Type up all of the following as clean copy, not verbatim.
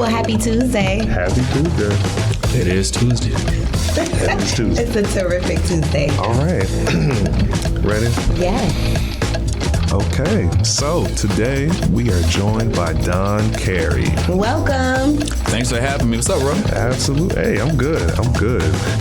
Well, happy Tuesday. Happy Tuesday. It is Tuesday. It's Tuesday. It's a terrific Tuesday. All right. Ready? Yes. Okay. So today we are joined by Don Carey. Welcome. Thanks for having me. What's up, bro? Absolutely. Hey, I'm good.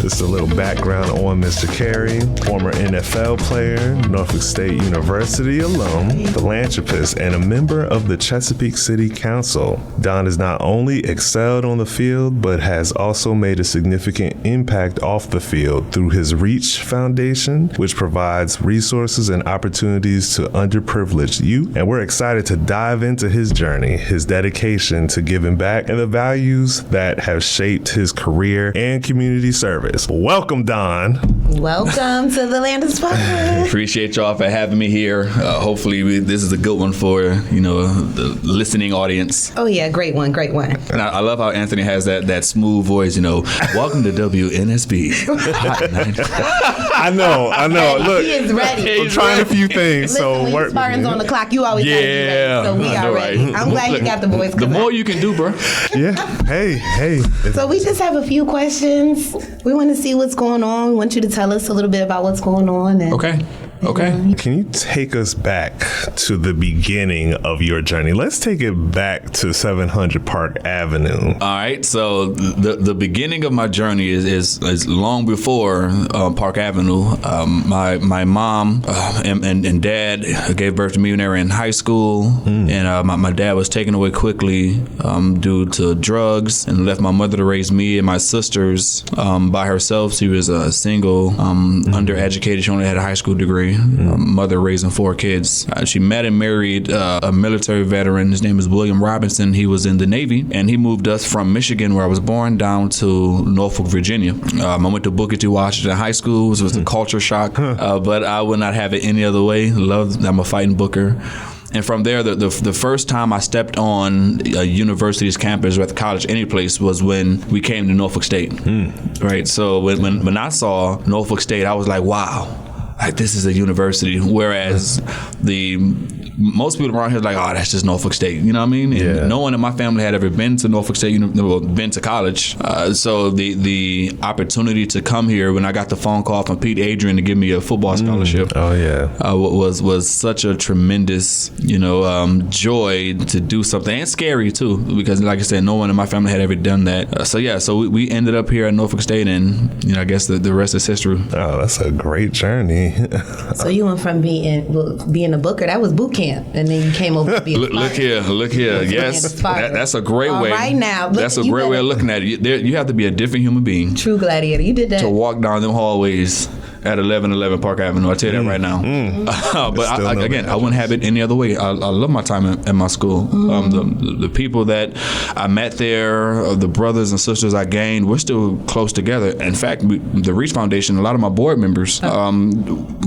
Just a little background on Mr. Carey, former NFL player, Norfolk State University alum, philanthropist, and a member of the Chesapeake City Council. Don has not only excelled on the field, but has also made a significant impact off the field through his Reach Foundation, which provides resources and opportunities to underprivileged youth. And we're excited to dive into his journey, his dedication to giving back, and the values that have shaped his career and community service. Welcome, Don. Welcome to the Land of Spotlight. Appreciate y'all for having me here. Hopefully this is a good one for, the listening audience. Oh, yeah. Great one. And I love how Anthony has that smooth voice, welcome to WNSB. I know. Look, he is ready. I'm trying a few things, Listen, when Spartan's on the clock, you always gotta be ready. So we are ready. Right. I'm glad you got the voice. The more you can do, bro. Yeah. Hey. So we just have a few questions. We want to see what's going on. We want you to tell us a little bit about what's going on. And Okay. Can you take us back to the beginning of your journey? Let's take it back to 700 Park Avenue. All right. So the beginning of my journey is long before Park Avenue. My mom and dad gave birth to me when they were in high school, and my dad was taken away quickly due to drugs, and left my mother to raise me and my sisters by herself. She was a single, undereducated. She only had a high school degree. Mother raising 4 kids. She met and married a military veteran. His name is William Robinson. He was in the Navy, and he moved us from Michigan, where I was born, down to Norfolk, Virginia. I went to Booker T. Washington High School. It was a culture shock, but I would not have it any other way. I'm a fighting Booker. And from there, the first time I stepped on a university's campus or at the college, any place, was when we came to Norfolk State. Right. So when I saw Norfolk State, I was like, wow. Like, this is a university, whereas most people around here are like, oh, that's just Norfolk State. You know what I mean? And no one in my family had ever been to Norfolk State, been to college. So the opportunity to come here, when I got the phone call from Pete Adrian to give me a football scholarship, was such a tremendous, joy to do something, and scary too, because like I said, no one in my family had ever done that. So we ended up here at Norfolk State, and I guess the rest is history. Oh, that's a great journey. So you went from being a Booker, that was boot camp, and then you came over to be a Look here. Yes, that's a great way. Right now, that's a great way of looking at it. You have to be a different human being. True gladiator. You did that. To walk down them hallways at 1111 Park Avenue. I'll tell you that right now. But I wouldn't have it any other way. I love my time at my school. The people that I met there, the brothers and sisters I gained, we're still close together. In fact, the Reach Foundation, a lot of my board members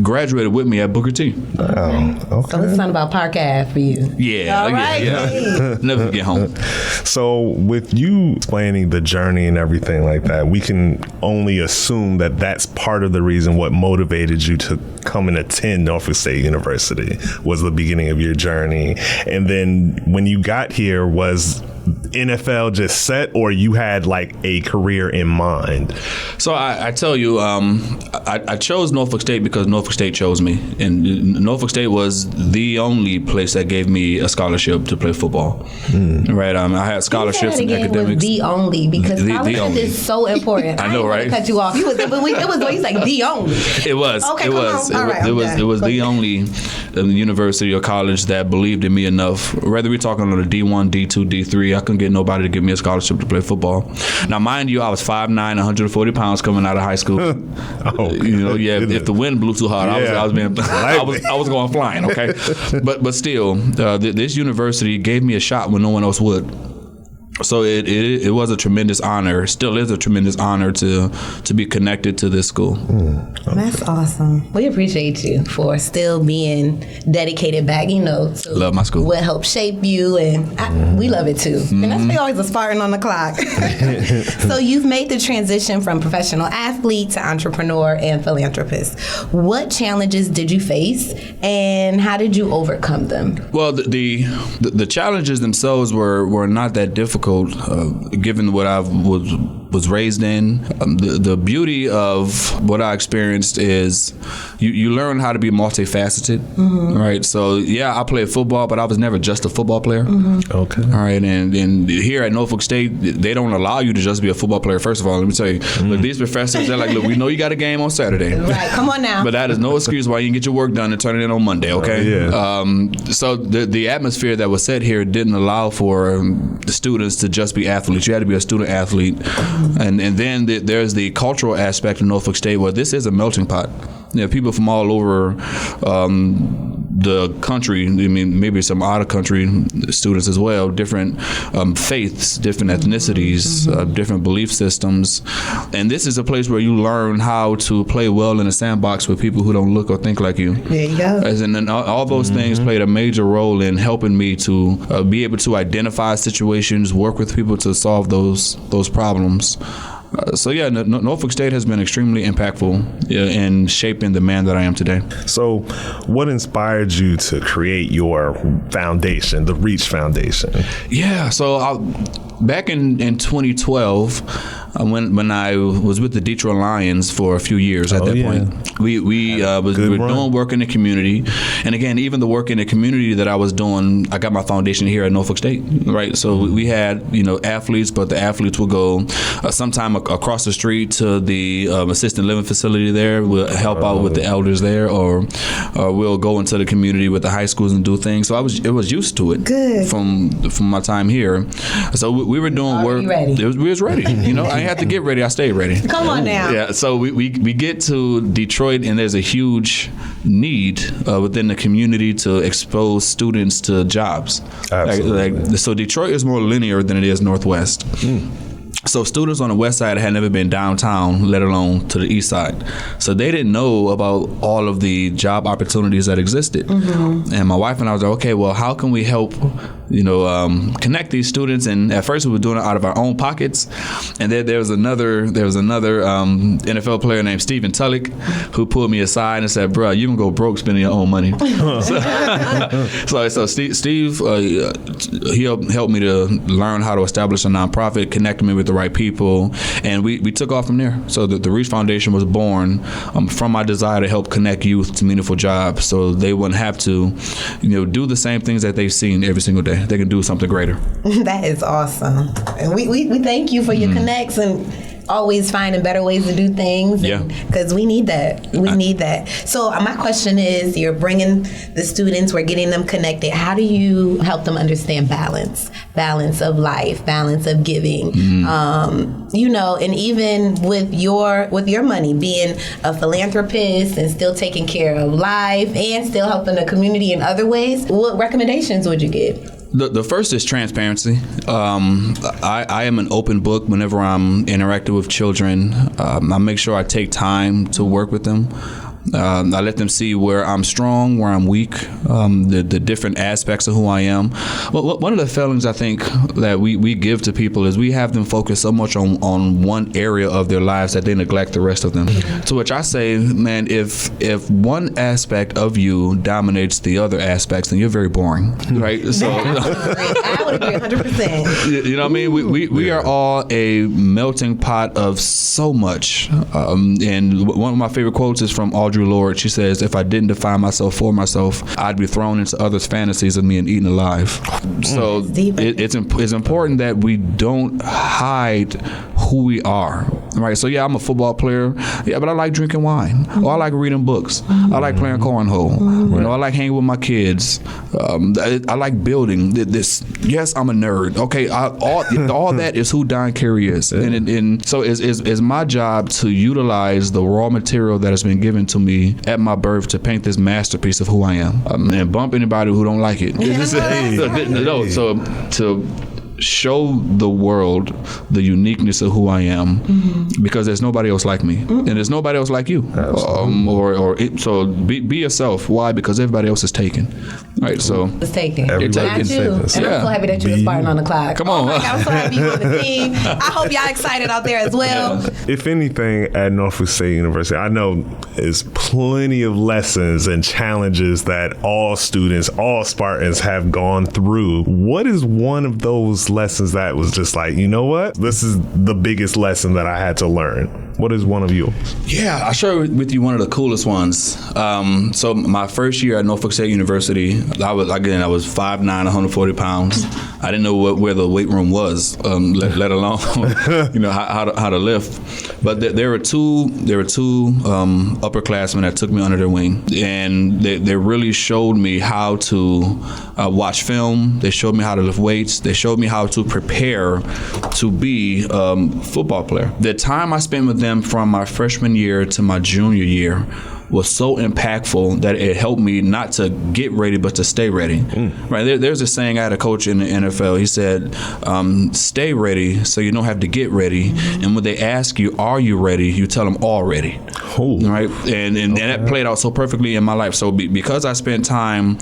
graduated with me at Booker T. Oh, okay. So it's something about Park Ave for you. Yeah. All right. Yeah. Never get home. So with you explaining the journey and everything like that, we can only assume that that's part of the reason what motivated you to come and attend Norfolk State University was the beginning of your journey. And then when you got here, was NFL just set, or you had like a career in mind? So I tell you, I chose Norfolk State because Norfolk State chose me, and Norfolk State was the only place that gave me a scholarship to play football. Right? I had scholarships in academics. Was the only, because scholarship is so important. I know, right? Cut you off. It was like the only. It was. Okay, it was. All right, it was the only university or college that believed in me enough. Whether we're talking on a D1, D2, D3, I couldn't get nobody to give me a scholarship to play football. Now, mind you, I was 5'9", 140 pounds coming out of high school. If the wind blew too hard, I was going flying. Okay, but still, this university gave me a shot when no one else would. So it was a tremendous honor, still is a tremendous honor to be connected to this school. That's awesome. We appreciate you for still being dedicated back, to love my school. What helped shape you, and we love it too. And that's always a Spartan on the clock. So you've made the transition from professional athlete to entrepreneur and philanthropist. What challenges did you face, and how did you overcome them? Well, the challenges themselves were not that difficult. difficult, given what I was raised in. The beauty of what I experienced is you learn how to be multifaceted, right? So yeah, I played football, but I was never just a football player. Okay. All right, and here at Norfolk State, they don't allow you to just be a football player. First of all, let me tell you, look, these professors, they're like, look, we know you got a game on Saturday. Right, come on now. But that is no excuse why you can get your work done and turn it in on Monday, okay? So the atmosphere that was set here didn't allow for the students to just be athletes. You had to be a student athlete. And then there's the cultural aspect of Norfolk State where this is a melting pot. You know, people from all over the country, I mean, maybe some out of country students as well, different faiths, different ethnicities, different belief systems. And this is a place where you learn how to play well in a sandbox with people who don't look or think like you. There you go. And all those things played a major role in helping me to be able to identify situations, work with people to solve those problems. So yeah, Norfolk State has been extremely impactful in shaping the man that I am today. So what inspired you to create your foundation, the Reach Foundation? Yeah, so back in 2012, when I was with the Detroit Lions for a few years at that point, we were doing work in the community. And again, even the work in the community that I was doing, I got my foundation here at Norfolk State, right? So we had, athletes, but the athletes would go sometime across the street to the assisted living facility there. We'll help out with the elders there, or we'll go into the community with the high schools and do things. So I was used to it. Good. From my time here. So we were doing work. Ready. We was ready. I had to get ready. I stayed ready. Come on now. Yeah. So we get to Detroit, and there's a huge need within the community to expose students to jobs. Absolutely. So Detroit is more linear than it is Northwest. So students on the west side had never been downtown, let alone to the east side. So they didn't know about all of the job opportunities that existed. And my wife and I was like, okay, well, how can we help, connect these students? And at first we were doing it out of our own pockets. And then there was another NFL player named Stephen Tulloch who pulled me aside and said, bro, you can go broke spending your own money. So Steve, he helped me to learn how to establish a nonprofit, connected me with the right people, and we took off from there. So the Reach Foundation was born from my desire to help connect youth to meaningful jobs, so they wouldn't have to, do the same things that they've seen every single day. They can do something greater. That is awesome, and we thank you for your connects and always finding better ways to do things. Because we need that. Need that. So my question is, you're bringing the students, we're getting them connected. How do you help them understand balance of life, balance of giving? And even with your money, being a philanthropist and still taking care of life and still helping the community in other ways, what recommendations would you give? The first is transparency. I am an open book whenever I'm interacting with children. I make sure I take time to work with them. I let them see where I'm strong, where I'm weak, the different aspects of who I am. Well, one of the failings I think that we give to people is we have them focus so much on one area of their lives that they neglect the rest of them. To which I say, man, if one aspect of you dominates the other aspects, then you're very boring, right? So I would agree 100%. You know what I mean? We are all a melting pot of so much. And one of my favorite quotes is from Audre Lorde. She says, if I didn't define myself for myself, I'd be thrown into others' fantasies of me and eaten alive. So it's important that we don't hide who we are, right? So yeah, I'm a football player, but I like drinking wine, or I like reading books, I like playing cornhole, I like hanging with my kids, I like building this. Yes, I'm a nerd. Okay, all that is who Don Carey is, and so it's my job to utilize the raw material that has been given to me at my birth to paint this masterpiece of who I am, and bump anybody who don't like it. So to show the world the uniqueness of who I am, because there's nobody else like me, and there's nobody else like you. So be yourself. Why? Because everybody else is taken. Right. So it's taken. Everybody And I'm so happy that you were Spartan on the clock. Come on. I'm so happy you're on the team. I hope y'all excited out there as well. If anything, at Norfolk State University, I know there's plenty of lessons and challenges that all students, all Spartans have gone through. What is one of those those lessons that was just like, you know what? This is the biggest lesson that I had to learn. What is one of yours? Yeah, I'll share with you one of the coolest ones. So my first year at Norfolk State University, I was 5'9", 140 pounds. I didn't know where the weight room was, let alone how to lift. But there were two upperclassmen that took me under their wing, and they really showed me how to watch film. They showed me how to lift weights. They showed me how to prepare to be a football player. The time I spent with them from my freshman year to my junior year was so impactful that it helped me not to get ready, but to stay ready. Right? There's a saying, I had a coach in the NFL. He said, stay ready so you don't have to get ready. And when they ask you, are you ready? You tell them already. Right? And that played out so perfectly in my life. So because I spent time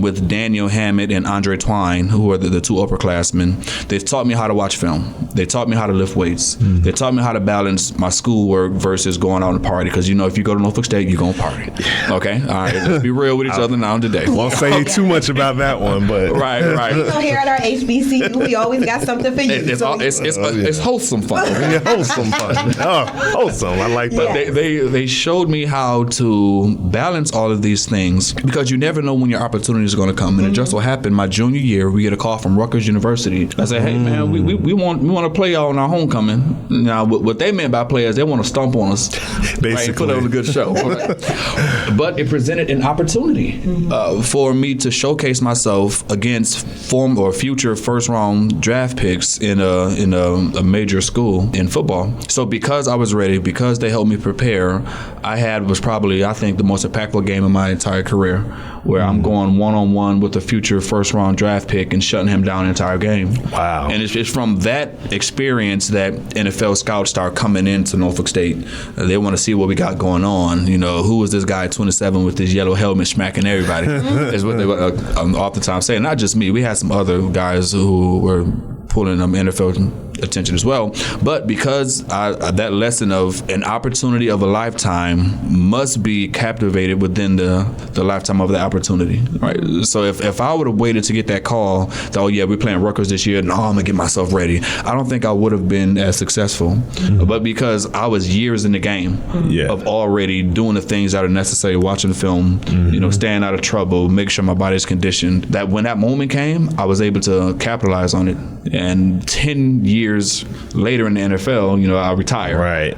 with Daniel Hammett and Andre Twine, who are the two upperclassmen, they taught me how to watch film. They taught me how to lift weights. They taught me how to balance my schoolwork versus going out and party. Because, if you go to Norfolk State, you're going to party. Okay? All right. Let's be real with each other now and today. Won't say too much about that one, but. Right. So here at our HBCU, we always got something for you. It's wholesome fun. Yeah, wholesome fun. Oh, wholesome. I like that. But they showed me how to balance all of these things, because you never know when your opportunities are going to come. And it just so happened my junior year, we get a call from Rutgers University. I said, hey, man, we want to play on our homecoming. Now, what they meant by players, they want to stomp on us. Basically. Right, put on a good show. But it presented an opportunity for me to showcase myself against future first-round draft picks in a major school in football. So because I was ready, because they helped me prepare, was probably, I think, the most impactful game of my entire career, where I'm going one-on-one with a future first-round draft pick and shutting him down the entire game. Wow. And it's from that experience that NFL scouts start coming into Norfolk State. They want to see what we got going on. Who is this guy 27 with this yellow helmet smacking everybody? Is what they oftentimes say. Not just me. We had some other guys who were pulling NFL attention as well. But because that lesson of an opportunity of a lifetime must be captivated within the lifetime of the opportunity, right? So if I would have waited to get that call, we're playing Rutgers this year, no, I'm gonna get myself ready, I don't think I would have been as successful. But because I was years in the game of already doing the things that are necessary, watching film, staying out of trouble, make sure my body's conditioned, that when that moment came, I was able to capitalize on it. And 10 years later in the NFL, I retired. Right.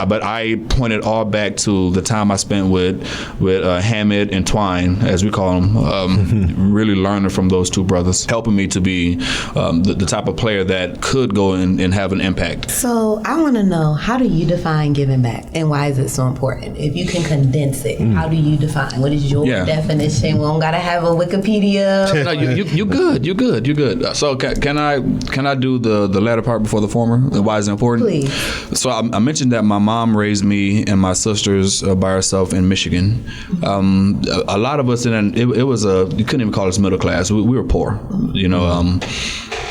But I pointed all back to the time I spent with Hammett and Twine, as we call them, really learning from those two brothers, helping me to be the type of player that could go and have an impact. So I want to know, how do you define giving back, and why is it so important? If you can condense it, how do you define? What is your definition? We don't gotta have a Wikipedia. No, you're good. You're good. So can I do the latter part before the former? And why is it important? Please. So I mentioned that my mom raised me and my sisters by herself in Michigan. A lot of us you couldn't even call us middle class. We were poor,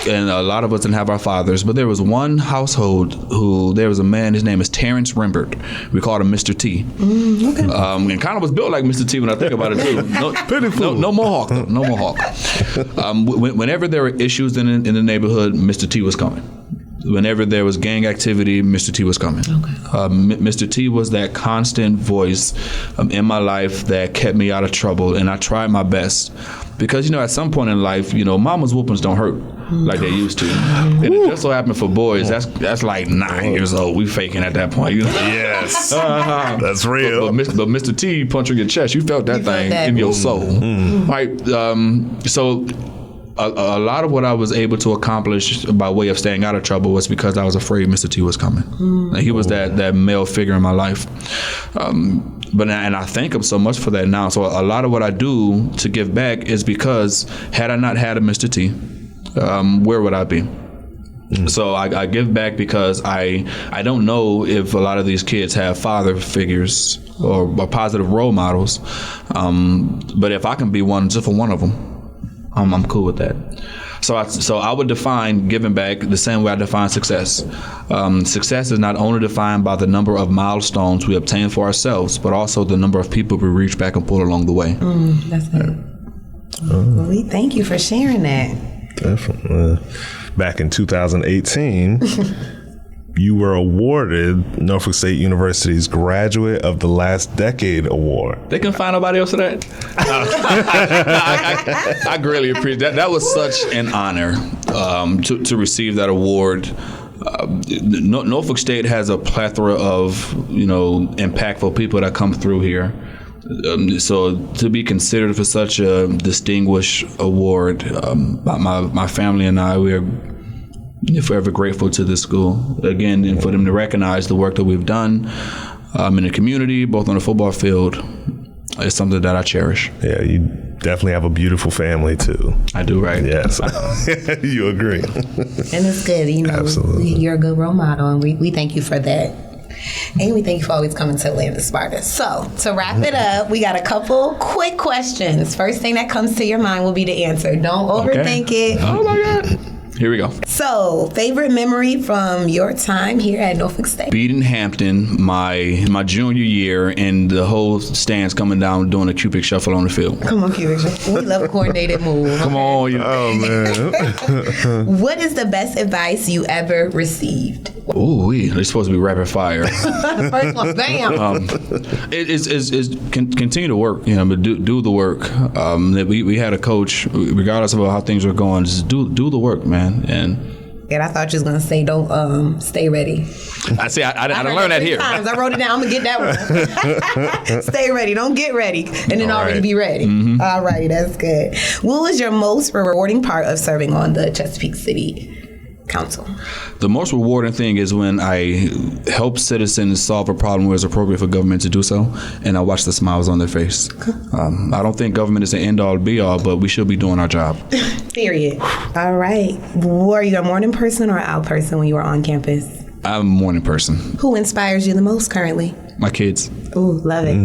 and a lot of us didn't have our fathers, but there was one household there was a man, his name is Terrence Rembert. We called him Mr. T. Okay. And kind of was built like Mr. T when I think about it too. No mohawk though, no mohawk. Whenever there were issues in the neighborhood, Mr. T was coming. Whenever there was gang activity, Mr. T was coming. Okay. Mr. T was that constant voice in my life that kept me out of trouble, and I tried my best. Because, at some point in life, mama's whoopings don't hurt like they used to. And it just so happened for boys, that's like 9 years old. We faking at that point. Yes. That's real. But Mr. T punched in your chest. You felt that thing in your soul. Right? So a lot of what I was able to accomplish by way of staying out of trouble was because I was afraid Mr. T was coming. And he was that male figure in my life. And I thank him so much for that now. So a lot of what I do to give back is because had I not had a Mr. T, where would I be? So I give back because I don't know if a lot of these kids have father figures or positive role models. But if I can be one just for one of them, I'm cool with that. So I would define giving back the same way I define success. Success is not only defined by the number of milestones we obtain for ourselves, but also the number of people we reach back and pull along the way. That's it. Well, we thank you for sharing that. Definitely. Back in 2018, you were awarded Norfolk State University's Graduate of the Last Decade Award. They couldn't find nobody else for that? I greatly appreciate that. That was such an honor to receive that award. Norfolk State has a plethora of, impactful people that come through here. So to be considered for such a distinguished award, my family and I, we are forever grateful to this school. Again, and for them to recognize the work that we've done in the community, both on the football field, is something that I cherish. Yeah, you definitely have a beautiful family too. I do, right? Yes, you agree. And it's good, Absolutely. You're a good role model, and we thank you for that. And we thank you for always coming to Atlanta Sparta. So, to wrap it up, we got a couple quick questions. First thing that comes to your mind will be the answer. Don't overthink it. Oh my God. Here we go. So, favorite memory from your time here at Norfolk State? Beating Hampton my junior year, and the whole stands coming down doing a Cupid shuffle on the field. Come on, Cubic. We love a coordinated move. Come on. Oh, man. What is the best advice you ever received? Ooh, they're supposed to be rapid fire. The first one, bam. Continue to work, but do the work. We had a coach, regardless of how things were going, just do the work, man. And I see. I learned that here. Times. I wrote it down. I'm gonna get that one. Stay ready. Don't get ready, and then already be ready. Mm-hmm. All righty, that's good. What was your most rewarding part of serving on the Chesapeake City Council? The most rewarding thing is when I help citizens solve a problem where it's appropriate for government to do so, and I watch the smiles on their face. I don't think government is the end-all, be-all, but we should be doing our job. Period. All right. Were you a morning person or an out person when you were on campus? I'm a morning person. Who inspires you the most currently? My kids. Ooh, love it.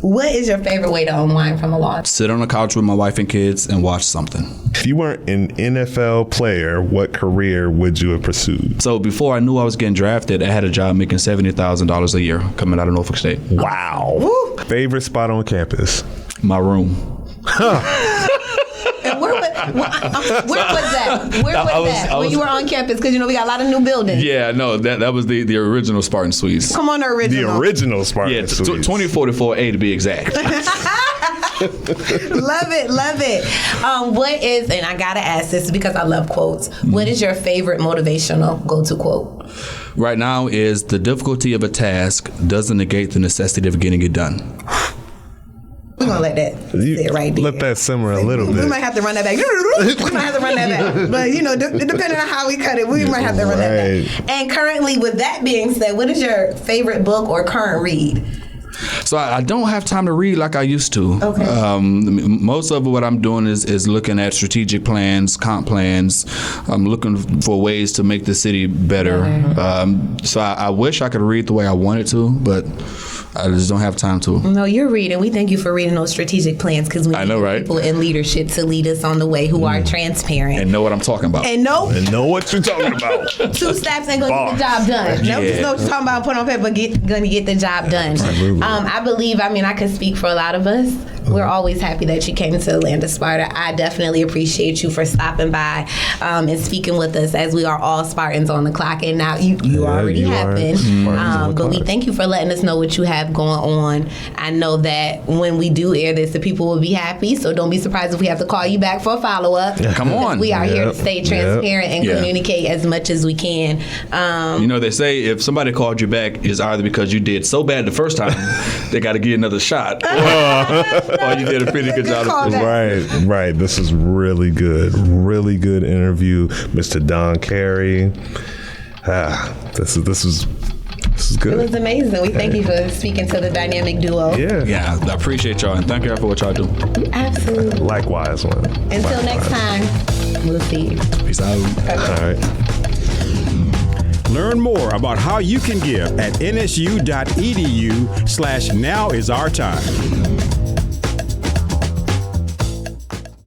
What is your favorite way to unwind from a loss? Sit on the couch with my wife and kids and watch something. If you weren't an NFL player, what career would you have pursued? So before I knew I was getting drafted, I had a job making $70,000 a year coming out of Norfolk State. Wow. Woo. Favorite spot on campus? My room. And where was that? Where was that? When you were on campus? Because, we got a lot of new buildings. Yeah, no, that was the original Spartan Suites. Come on, the original. The original Spartan Yeah, Suites. 2044A to be exact. Love it. What is, and I gotta ask this because I love quotes. What is your favorite motivational go-to quote? Right now is the difficulty of a task doesn't negate the necessity of getting it done. We're gonna let that sit right there. Let that simmer a little We bit. might have to run that back. But, depending on how we cut it, we might have to run that back. And currently, with that being said, what is your favorite book or current read? So I don't have time to read like I used to. Okay. Most of what I'm doing is looking at strategic plans, comp plans. I'm looking for ways to make the city better. So I wish I could read the way I wanted to, but I just don't have time to. No, you're reading. We thank you for reading those strategic plans because we need people in leadership to lead us on the way who are transparent. And know what I'm talking about. And know what you're talking about. 2 steps ain't gonna get the job done. No, just know what you're talking about. Put on paper, gonna get the job done. I believe. I can speak for a lot of us. We're always happy that you came to Atlanta Sparta. I definitely appreciate you for stopping by and speaking with us, as we are all Spartans on the clock. And now you already have been. But we thank you for letting us know what you have going on. I know that when we do air this, the people will be happy. So don't be surprised if we have to call you back for a follow-up. Come on. We are here to stay transparent and communicate as much as we can. They say if somebody called you back, it's either because you did so bad the first time, they got to give you another shot. Or you did a pretty good job. Right. This is really good. Really good interview, Mr. Don Carey. This is good. It was amazing. We thank you for speaking to the dynamic duo. Yeah, I appreciate y'all, and thank y'all for what y'all do. Absolutely. Likewise, one. Until next time, we'll see you. Peace out. All right. Learn more about how you can give at nsu.edu/nowisourtime.